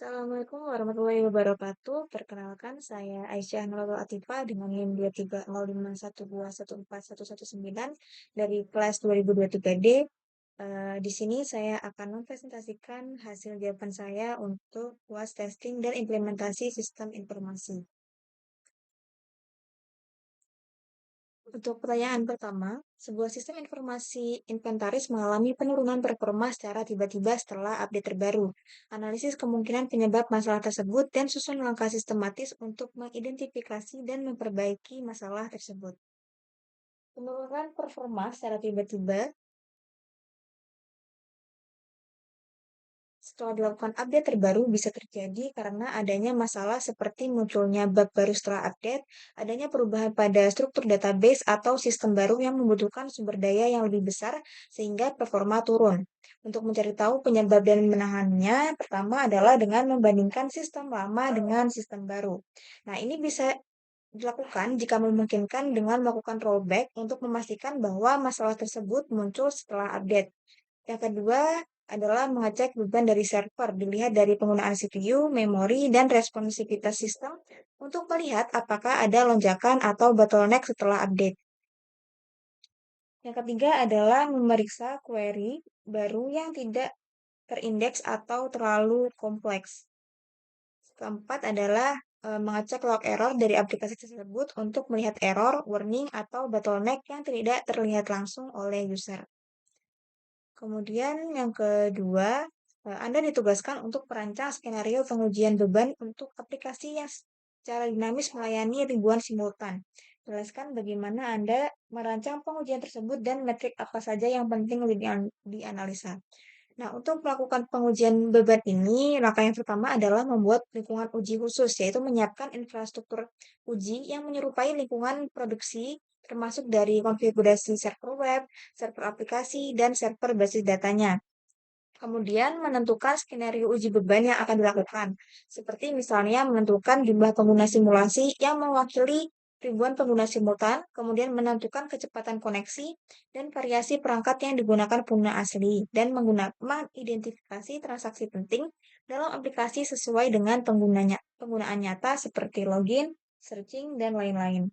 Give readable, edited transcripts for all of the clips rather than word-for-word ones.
Assalamualaikum warahmatullahi wabarakatuh. Perkenalkan, saya Aisyah Nurul Atifah dengan NIM 230512141119 dari kelas 2023D. Di sini saya akan mempresentasikan hasil jawaban saya untuk UAS testing dan implementasi sistem informasi. Untuk pertanyaan pertama, sebuah sistem informasi inventaris mengalami penurunan performa secara tiba-tiba setelah update terbaru. Analisis kemungkinan penyebab masalah tersebut dan susun langkah sistematis untuk mengidentifikasi dan memperbaiki masalah tersebut. Penurunan performa secara tiba-tiba setelah dilakukan update terbaru bisa terjadi karena adanya masalah seperti munculnya bug baru setelah update, adanya perubahan pada struktur database atau sistem baru yang membutuhkan sumber daya yang lebih besar sehingga performa turun. Untuk mencari tahu penyebab dan menahannya, pertama adalah dengan membandingkan sistem lama dengan sistem baru. Nah, ini bisa dilakukan jika memungkinkan dengan melakukan rollback untuk memastikan bahwa masalah tersebut muncul setelah update. Yang kedua adalah mengecek beban dari server, dilihat dari penggunaan CPU, memori, dan responsivitas sistem untuk melihat apakah ada lonjakan atau bottleneck setelah update. Yang ketiga adalah memeriksa query baru yang tidak terindeks atau terlalu kompleks. Keempat adalah mengecek log error dari aplikasi tersebut untuk melihat error, warning, atau bottleneck yang tidak terlihat langsung oleh user. Kemudian yang kedua, Anda ditugaskan untuk merancang skenario pengujian beban untuk aplikasi yang secara dinamis melayani ribuan simultan. Jelaskan bagaimana Anda merancang pengujian tersebut dan metrik apa saja yang penting dianalisa. Nah, untuk melakukan pengujian beban ini, langkah yang pertama adalah membuat lingkungan uji khusus, yaitu menyiapkan infrastruktur uji yang menyerupai lingkungan produksi, termasuk dari konfigurasi server web, server aplikasi, dan server basis datanya. Kemudian menentukan skenario uji beban yang akan dilakukan, seperti misalnya menentukan jumlah pengguna simulasi yang mewakili ribuan pengguna simultan, kemudian menentukan kecepatan koneksi dan variasi perangkat yang digunakan pengguna asli, dan mengidentifikasi transaksi penting dalam aplikasi sesuai dengan penggunaan nyata seperti login, searching, dan lain-lain.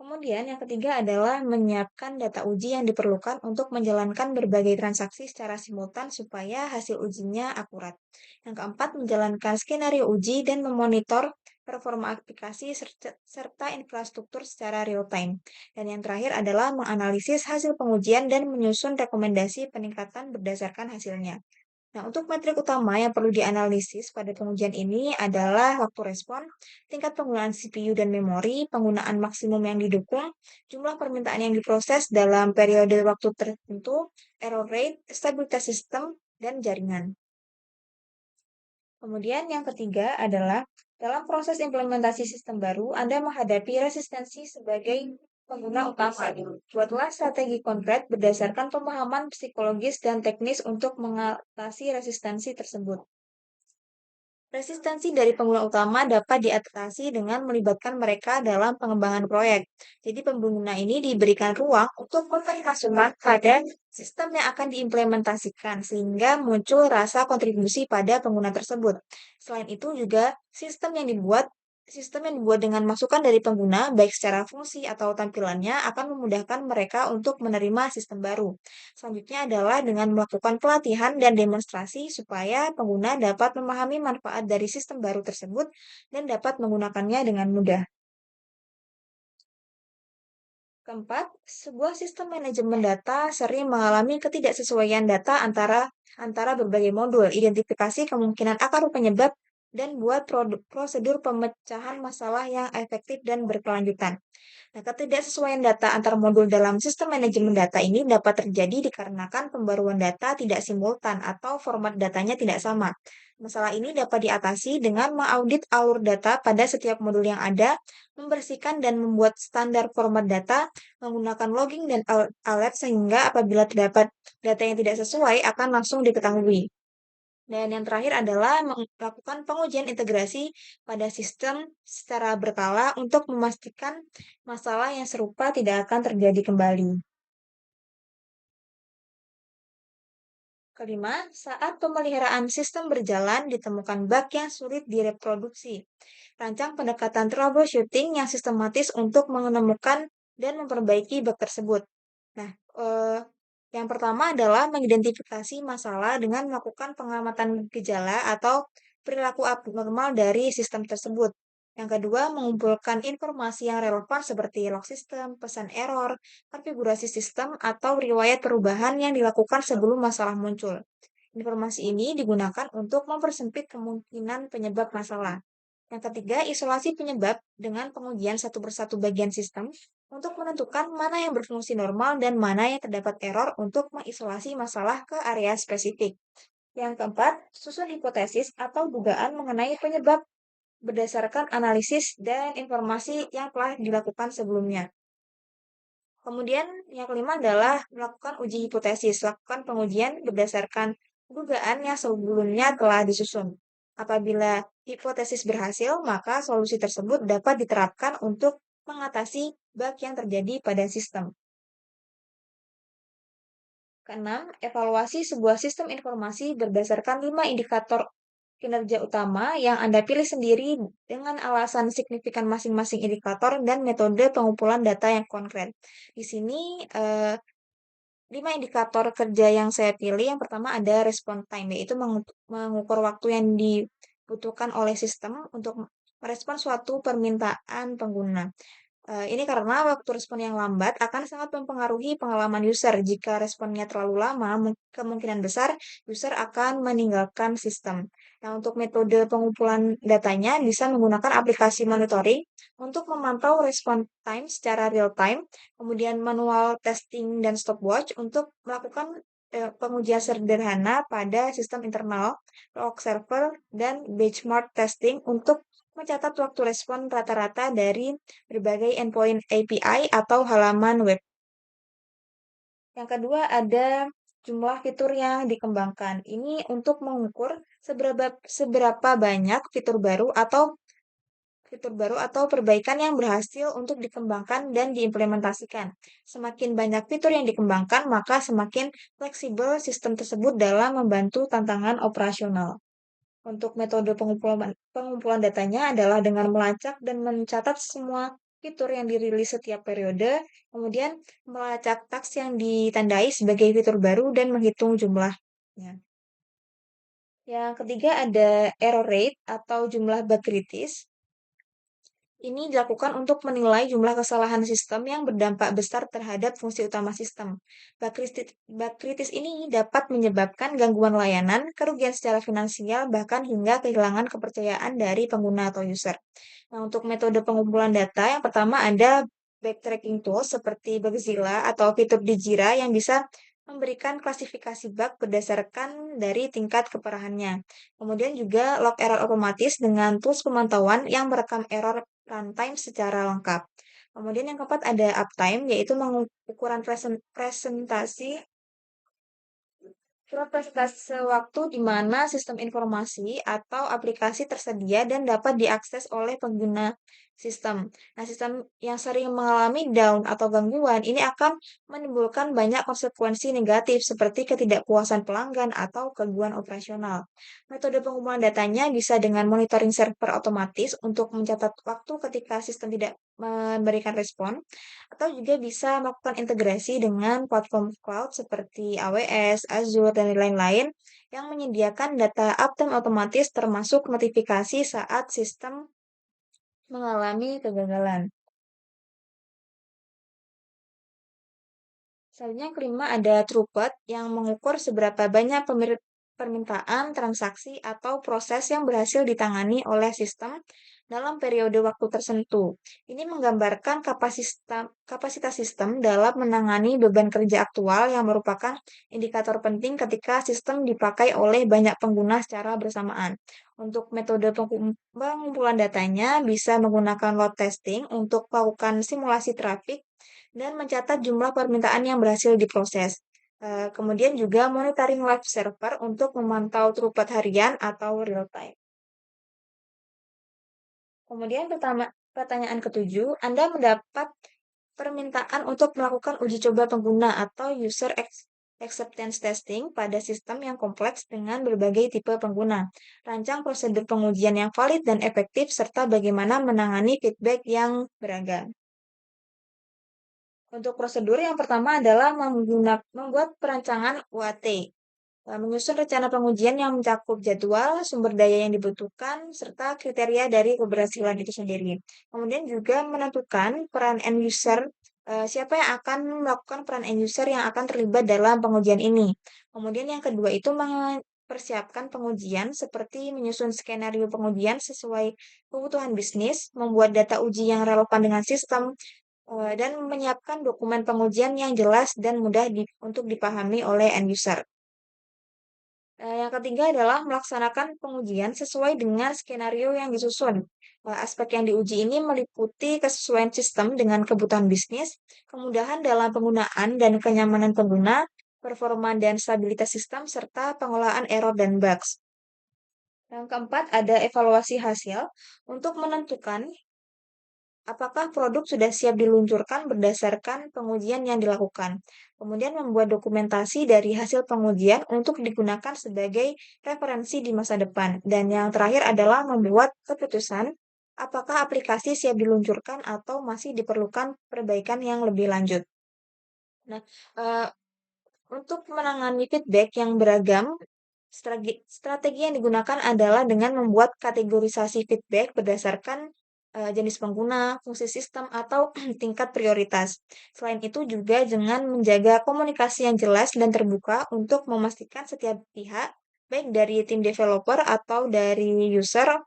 Kemudian yang ketiga adalah menyiapkan data uji yang diperlukan untuk menjalankan berbagai transaksi secara simultan supaya hasil ujinya akurat. Yang keempat, menjalankan skenario uji dan memonitor performa aplikasi serta infrastruktur secara real-time. Dan yang terakhir adalah menganalisis hasil pengujian dan menyusun rekomendasi peningkatan berdasarkan hasilnya. Nah, untuk metrik utama yang perlu dianalisis pada pengujian ini adalah waktu respon, tingkat penggunaan CPU dan memori, penggunaan maksimum yang didukung, jumlah permintaan yang diproses dalam periode waktu tertentu, error rate, stabilitas sistem, dan jaringan. Kemudian yang ketiga adalah dalam proses implementasi sistem baru, Anda menghadapi resistensi sebagai pengguna utama. Buatlah strategi konkret berdasarkan pemahaman psikologis dan teknis untuk mengatasi resistensi tersebut. Resistensi dari pengguna utama dapat diatasi dengan melibatkan mereka dalam pengembangan proyek. Jadi pengguna ini diberikan ruang untuk memberi masukan pada sistem yang akan diimplementasikan sehingga muncul rasa kontribusi pada pengguna tersebut. Selain itu juga sistem yang dibuat dengan masukan dari pengguna, baik secara fungsi atau tampilannya, akan memudahkan mereka untuk menerima sistem baru. Selanjutnya adalah dengan melakukan pelatihan dan demonstrasi supaya pengguna dapat memahami manfaat dari sistem baru tersebut dan dapat menggunakannya dengan mudah. Keempat, sebuah sistem manajemen data sering mengalami ketidaksesuaian data antara berbagai modul, identifikasi kemungkinan akar penyebab, dan buat prosedur pemecahan masalah yang efektif dan berkelanjutan. Nah, ketidaksesuaian data antar modul dalam sistem manajemen data ini dapat terjadi dikarenakan pembaruan data tidak simultan atau format datanya tidak sama. Masalah ini dapat diatasi dengan mengaudit alur data pada setiap modul yang ada, membersihkan dan membuat standar format data, menggunakan logging dan alert sehingga apabila terdapat data yang tidak sesuai akan langsung diketahui. Dan yang terakhir adalah melakukan pengujian integrasi pada sistem secara berkala untuk memastikan masalah yang serupa tidak akan terjadi kembali. Kelima, saat pemeliharaan sistem berjalan ditemukan bug yang sulit direproduksi. Rancang pendekatan troubleshooting yang sistematis untuk menemukan dan memperbaiki bug tersebut. Nah, eh, yang pertama adalah mengidentifikasi masalah dengan melakukan pengamatan gejala atau perilaku abnormal dari sistem tersebut. Yang kedua, mengumpulkan informasi yang relevan seperti log sistem, pesan error, konfigurasi sistem, atau riwayat perubahan yang dilakukan sebelum masalah muncul. Informasi ini digunakan untuk mempersempit kemungkinan penyebab masalah. Yang ketiga, isolasi penyebab dengan pengujian satu persatu bagian sistem untuk menentukan mana yang berfungsi normal dan mana yang terdapat error untuk mengisolasi masalah ke area spesifik. Yang keempat, susun hipotesis atau dugaan mengenai penyebab berdasarkan analisis dan informasi yang telah dilakukan sebelumnya. Kemudian yang kelima adalah melakukan uji hipotesis. Lakukan pengujian berdasarkan dugaan yang sebelumnya telah disusun. Apabila hipotesis berhasil, maka solusi tersebut dapat diterapkan untuk mengatasi bug yang terjadi pada sistem. Keenam, evaluasi sebuah sistem informasi berdasarkan 5 indikator kinerja utama yang Anda pilih sendiri dengan alasan signifikan masing-masing indikator dan metode pengumpulan data yang konkret. Di sini, 5 indikator kerja yang saya pilih, yang pertama ada response time, yaitu mengukur waktu yang dibutuhkan oleh sistem untuk merespon suatu permintaan pengguna. Ini karena waktu respon yang lambat akan sangat mempengaruhi pengalaman user. Jika responnya terlalu lama, kemungkinan besar user akan meninggalkan sistem. Nah, untuk metode pengumpulan datanya bisa menggunakan aplikasi monitoring untuk memantau respon time secara real time, kemudian manual testing dan stopwatch untuk melakukan pengujian sederhana pada sistem internal, log server, dan benchmark testing untuk mencatat waktu respon rata-rata dari berbagai endpoint API atau halaman web. Yang kedua ada jumlah fitur yang dikembangkan. Ini untuk mengukur seberapa banyak fitur baru atau perbaikan yang berhasil untuk dikembangkan dan diimplementasikan. Semakin banyak fitur yang dikembangkan, maka semakin fleksibel sistem tersebut dalam membantu tantangan operasional. Untuk metode pengumpulan datanya adalah dengan melacak dan mencatat semua fitur yang dirilis setiap periode, kemudian melacak taks yang ditandai sebagai fitur baru dan menghitung jumlahnya. Yang ketiga ada error rate atau jumlah bug kritis. Ini dilakukan untuk menilai jumlah kesalahan sistem yang berdampak besar terhadap fungsi utama sistem. Bug kritis ini dapat menyebabkan gangguan layanan, kerugian secara finansial, bahkan hingga kehilangan kepercayaan dari pengguna atau user. Nah, untuk metode pengumpulan data, yang pertama ada backtracking tools seperti Bugzilla atau fitur di Jira yang bisa memberikan klasifikasi bug berdasarkan dari tingkat keparahannya. Kemudian juga log error otomatis dengan tools pemantauan yang merekam error runtime secara lengkap. Kemudian yang keempat ada uptime, yaitu ukuran presentasi surat presentase waktu di mana sistem informasi atau aplikasi tersedia dan dapat diakses oleh pengguna sistem. Nah, sistem yang sering mengalami down atau gangguan ini akan menimbulkan banyak konsekuensi negatif seperti ketidakpuasan pelanggan atau gangguan operasional. Metode pengumpulan datanya bisa dengan monitoring server otomatis untuk mencatat waktu ketika sistem tidak memberikan respon, atau juga bisa melakukan integrasi dengan platform cloud seperti AWS, Azure, dan lain-lain yang menyediakan data uptime otomatis termasuk notifikasi saat sistem mengalami kegagalan. Selanjutnya yang kelima ada throughput yang mengukur seberapa banyak permintaan, transaksi, atau proses yang berhasil ditangani oleh sistem dalam periode waktu tertentu. Ini menggambarkan kapasitas sistem dalam menangani beban kerja aktual yang merupakan indikator penting ketika sistem dipakai oleh banyak pengguna secara bersamaan. Untuk metode pengumpulan datanya bisa menggunakan load testing untuk melakukan simulasi trafik dan mencatat jumlah permintaan yang berhasil diproses. Kemudian juga monitoring live server untuk memantau throughput harian atau real time. Kemudian pertanyaan ketujuh, Anda mendapat permintaan untuk melakukan uji coba pengguna atau user acceptance testing pada sistem yang kompleks dengan berbagai tipe pengguna, rancang prosedur pengujian yang valid dan efektif, serta bagaimana menangani feedback yang beragam. Untuk prosedur yang pertama adalah membuat perancangan UAT, menyusun rencana pengujian yang mencakup jadwal, sumber daya yang dibutuhkan, serta kriteria dari keberhasilan itu sendiri. Kemudian juga menentukan peran end user, siapa yang akan melakukan peran end user yang akan terlibat dalam pengujian ini. Kemudian yang kedua itu mempersiapkan pengujian seperti menyusun skenario pengujian sesuai kebutuhan bisnis, membuat data uji yang relevan dengan sistem, dan menyiapkan dokumen pengujian yang jelas dan mudah untuk dipahami oleh end user. Yang ketiga adalah melaksanakan pengujian sesuai dengan skenario yang disusun. Aspek yang diuji ini meliputi kesesuaian sistem dengan kebutuhan bisnis, kemudahan dalam penggunaan dan kenyamanan pengguna, performa dan stabilitas sistem, serta pengolahan error dan bugs. Yang keempat ada evaluasi hasil untuk menentukan apakah produk sudah siap diluncurkan berdasarkan pengujian yang dilakukan. Kemudian membuat dokumentasi dari hasil pengujian untuk digunakan sebagai referensi di masa depan. Dan yang terakhir adalah membuat keputusan apakah aplikasi siap diluncurkan atau masih diperlukan perbaikan yang lebih lanjut. Nah, eh, untuk menangani feedback yang beragam, strategi yang digunakan adalah dengan membuat kategorisasi feedback berdasarkan jenis pengguna, fungsi sistem, atau tingkat prioritas. Selain itu juga dengan menjaga komunikasi yang jelas dan terbuka untuk memastikan setiap pihak, baik dari tim developer atau dari user,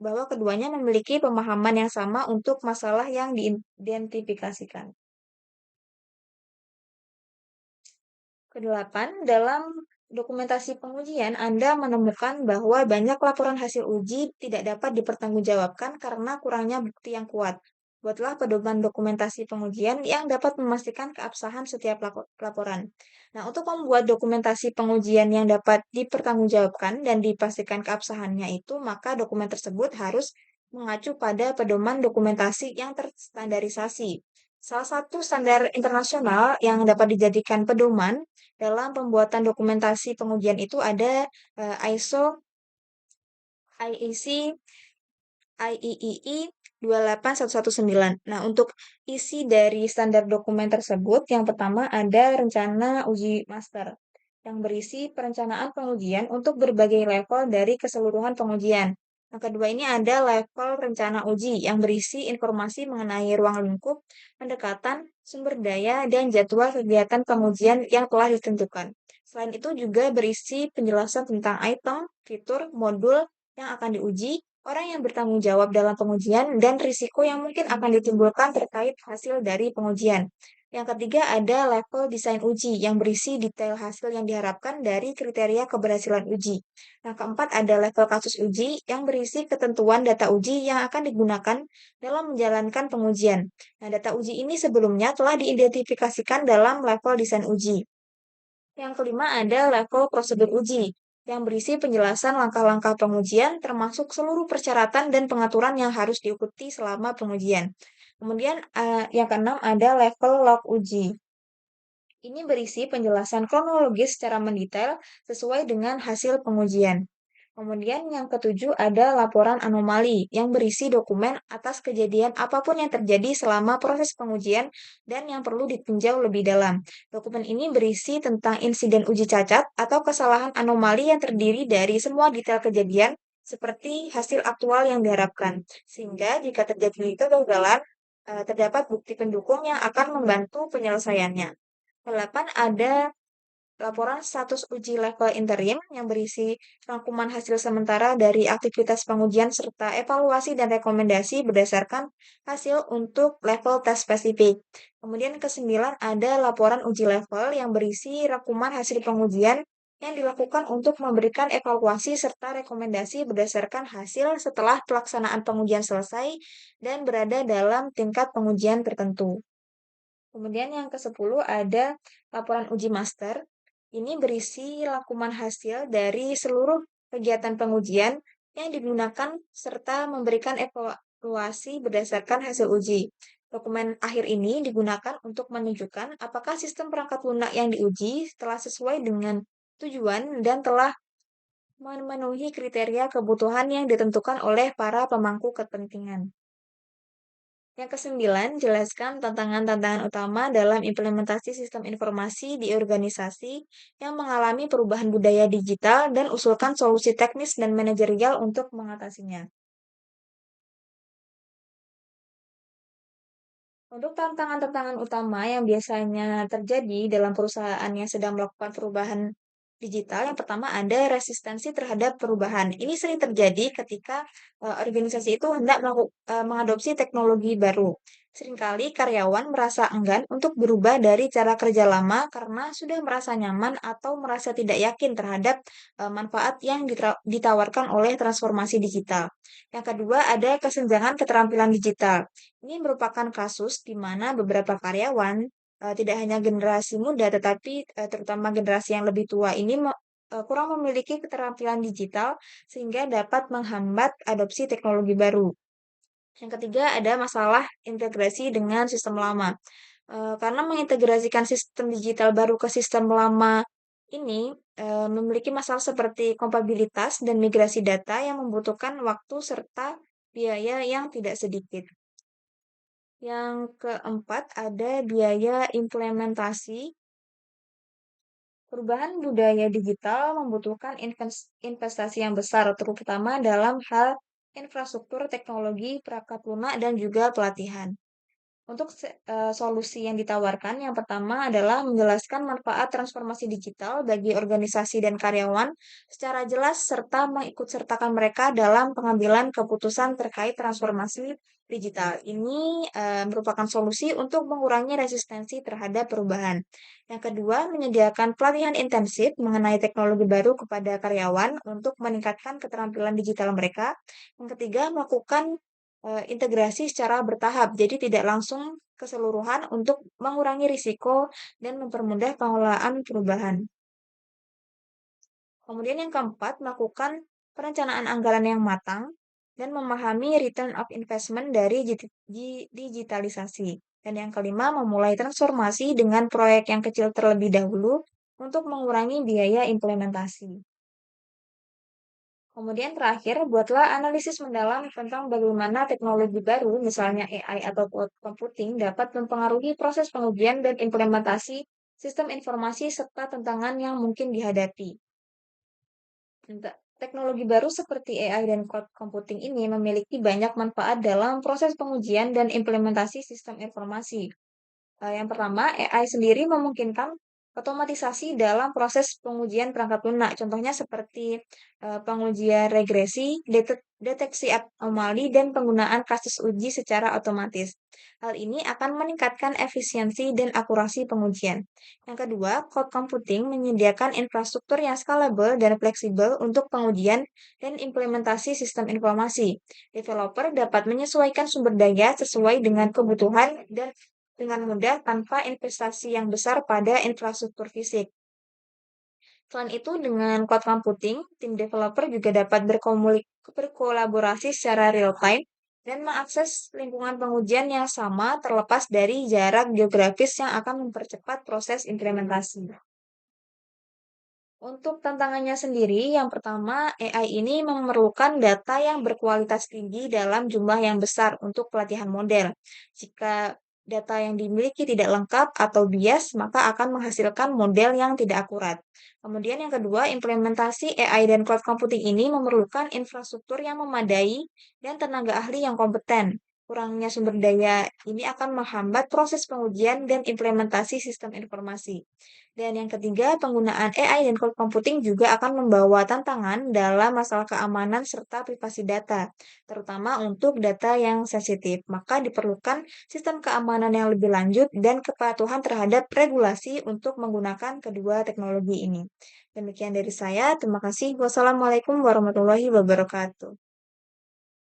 bahwa keduanya memiliki pemahaman yang sama untuk masalah yang diidentifikasikan. Kedelapan, dalam dokumentasi pengujian, Anda menemukan bahwa banyak laporan hasil uji tidak dapat dipertanggungjawabkan karena kurangnya bukti yang kuat. Buatlah pedoman dokumentasi pengujian yang dapat memastikan keabsahan setiap laporan. Nah, untuk membuat dokumentasi pengujian yang dapat dipertanggungjawabkan dan dipastikan keabsahannya itu, maka dokumen tersebut harus mengacu pada pedoman dokumentasi yang terstandarisasi. Salah satu standar internasional yang dapat dijadikan pedoman dalam pembuatan dokumentasi pengujian itu ada ISO, IEC, IEEE 28119. Nah, untuk isi dari standar dokumen tersebut, yang pertama ada rencana uji master yang berisi perencanaan pengujian untuk berbagai level dari keseluruhan pengujian. Yang kedua ini ada level rencana uji yang berisi informasi mengenai ruang lingkup, pendekatan, sumber daya, dan jadwal kegiatan pengujian yang telah ditentukan. Selain itu juga berisi penjelasan tentang item, fitur, modul yang akan diuji, orang yang bertanggung jawab dalam pengujian, dan risiko yang mungkin akan ditimbulkan terkait hasil dari pengujian. Yang ketiga ada level desain uji yang berisi detail hasil yang diharapkan dari kriteria keberhasilan uji. Yang keempat ada level kasus uji yang berisi ketentuan data uji yang akan digunakan dalam menjalankan pengujian. Nah, data uji ini sebelumnya telah diidentifikasikan dalam level desain uji. Yang kelima ada level prosedur uji yang berisi penjelasan langkah-langkah pengujian termasuk seluruh persyaratan dan pengaturan yang harus diikuti selama pengujian. Kemudian yang keenam ada level log uji. Ini berisi penjelasan kronologis secara mendetail sesuai dengan hasil pengujian. Kemudian yang ketujuh ada laporan anomali yang berisi dokumen atas kejadian apapun yang terjadi selama proses pengujian dan yang perlu ditinjau lebih dalam. Dokumen ini berisi tentang insiden uji cacat atau kesalahan anomali yang terdiri dari semua detail kejadian seperti hasil aktual yang diharapkan. Sehingga jika terjadi kegagalan, terdapat bukti pendukung yang akan membantu penyelesaiannya. 8 ada laporan status uji level interim yang berisi rangkuman hasil sementara dari aktivitas pengujian serta evaluasi dan rekomendasi berdasarkan hasil untuk level tes spesifik. Kemudian ke-9 ada laporan uji level yang berisi rangkuman hasil pengujian yang dilakukan untuk memberikan evaluasi serta rekomendasi berdasarkan hasil setelah pelaksanaan pengujian selesai dan berada dalam tingkat pengujian tertentu. Kemudian yang ke-10 ada laporan uji master. Ini berisi rangkuman hasil dari seluruh kegiatan pengujian yang digunakan serta memberikan evaluasi berdasarkan hasil uji. Dokumen akhir ini digunakan untuk menunjukkan apakah sistem perangkat lunak yang diuji telah sesuai dengan tujuan dan telah memenuhi kriteria kebutuhan yang ditentukan oleh para pemangku kepentingan. Yang kesembilan, jelaskan tantangan-tantangan utama dalam implementasi sistem informasi di organisasi yang mengalami perubahan budaya digital dan usulkan solusi teknis dan manajerial untuk mengatasinya. Untuk tantangan-tantangan utama yang biasanya terjadi dalam perusahaan yang sedang melakukan perubahan digital, yang pertama ada resistensi terhadap perubahan. Ini sering terjadi ketika organisasi itu hendak mengadopsi teknologi baru. Seringkali karyawan merasa enggan untuk berubah dari cara kerja lama karena sudah merasa nyaman atau merasa tidak yakin terhadap manfaat yang ditawarkan oleh transformasi digital. Yang kedua, ada kesenjangan keterampilan digital. Ini merupakan kasus di mana beberapa karyawan, tidak hanya generasi muda, tetapi, terutama generasi yang lebih tua ini kurang memiliki keterampilan digital sehingga dapat menghambat adopsi teknologi baru. Yang ketiga ada masalah integrasi dengan sistem lama. Karena mengintegrasikan sistem digital baru ke sistem lama ini, memiliki masalah seperti kompatibilitas dan migrasi data yang membutuhkan waktu serta biaya yang tidak sedikit. Yang keempat ada biaya implementasi. Perubahan budaya digital membutuhkan investasi yang besar, terutama dalam hal infrastruktur teknologi, perangkat lunak, dan juga pelatihan. Untuk solusi yang ditawarkan, yang pertama adalah menjelaskan manfaat transformasi digital bagi organisasi dan karyawan secara jelas serta mengikutsertakan mereka dalam pengambilan keputusan terkait transformasi digital. Ini merupakan solusi untuk mengurangi resistensi terhadap perubahan. Yang kedua, menyediakan pelatihan intensif mengenai teknologi baru kepada karyawan untuk meningkatkan keterampilan digital mereka. Yang ketiga, melakukan integrasi secara bertahap, jadi tidak langsung keseluruhan untuk mengurangi risiko dan mempermudah pengelolaan perubahan. Kemudian yang keempat, melakukan perencanaan anggaran yang matang dan memahami return of investment dari digitalisasi. Dan yang kelima, memulai transformasi dengan proyek yang kecil terlebih dahulu untuk mengurangi biaya implementasi. Kemudian terakhir, buatlah analisis mendalam tentang bagaimana teknologi baru, misalnya AI atau cloud computing, dapat mempengaruhi proses pengujian dan implementasi sistem informasi serta tantangan yang mungkin dihadapi. Teknologi baru seperti AI dan cloud computing ini memiliki banyak manfaat dalam proses pengujian dan implementasi sistem informasi. Yang pertama, AI sendiri memungkinkan otomatisasi dalam proses pengujian perangkat lunak. Contohnya seperti pengujian regresi, deteksi anomali, dan penggunaan kasus uji secara otomatis. Hal ini akan meningkatkan efisiensi dan akurasi pengujian. Yang kedua, cloud computing menyediakan infrastruktur yang scalable dan fleksibel untuk pengujian dan implementasi sistem informasi. Developer dapat menyesuaikan sumber daya sesuai dengan kebutuhan dan dengan mudah tanpa investasi yang besar pada infrastruktur fisik. Selain itu, dengan cloud computing, tim developer juga dapat berkolaborasi secara real-time dan mengakses lingkungan pengujian yang sama terlepas dari jarak geografis yang akan mempercepat proses implementasi. Untuk tantangannya sendiri, yang pertama, AI ini memerlukan data yang berkualitas tinggi dalam jumlah yang besar untuk pelatihan model. Jika data yang dimiliki tidak lengkap atau bias, maka akan menghasilkan model yang tidak akurat. Kemudian yang kedua, implementasi AI dan cloud computing ini memerlukan infrastruktur yang memadai dan tenaga ahli yang kompeten. Kurangnya sumber daya ini akan menghambat proses pengujian dan implementasi sistem informasi. Dan yang ketiga, penggunaan AI dan cloud computing juga akan membawa tantangan dalam masalah keamanan serta privasi data, terutama untuk data yang sensitif. Maka diperlukan sistem keamanan yang lebih lanjut dan kepatuhan terhadap regulasi untuk menggunakan kedua teknologi ini. Demikian dari saya, terima kasih. Wassalamualaikum warahmatullahi wabarakatuh.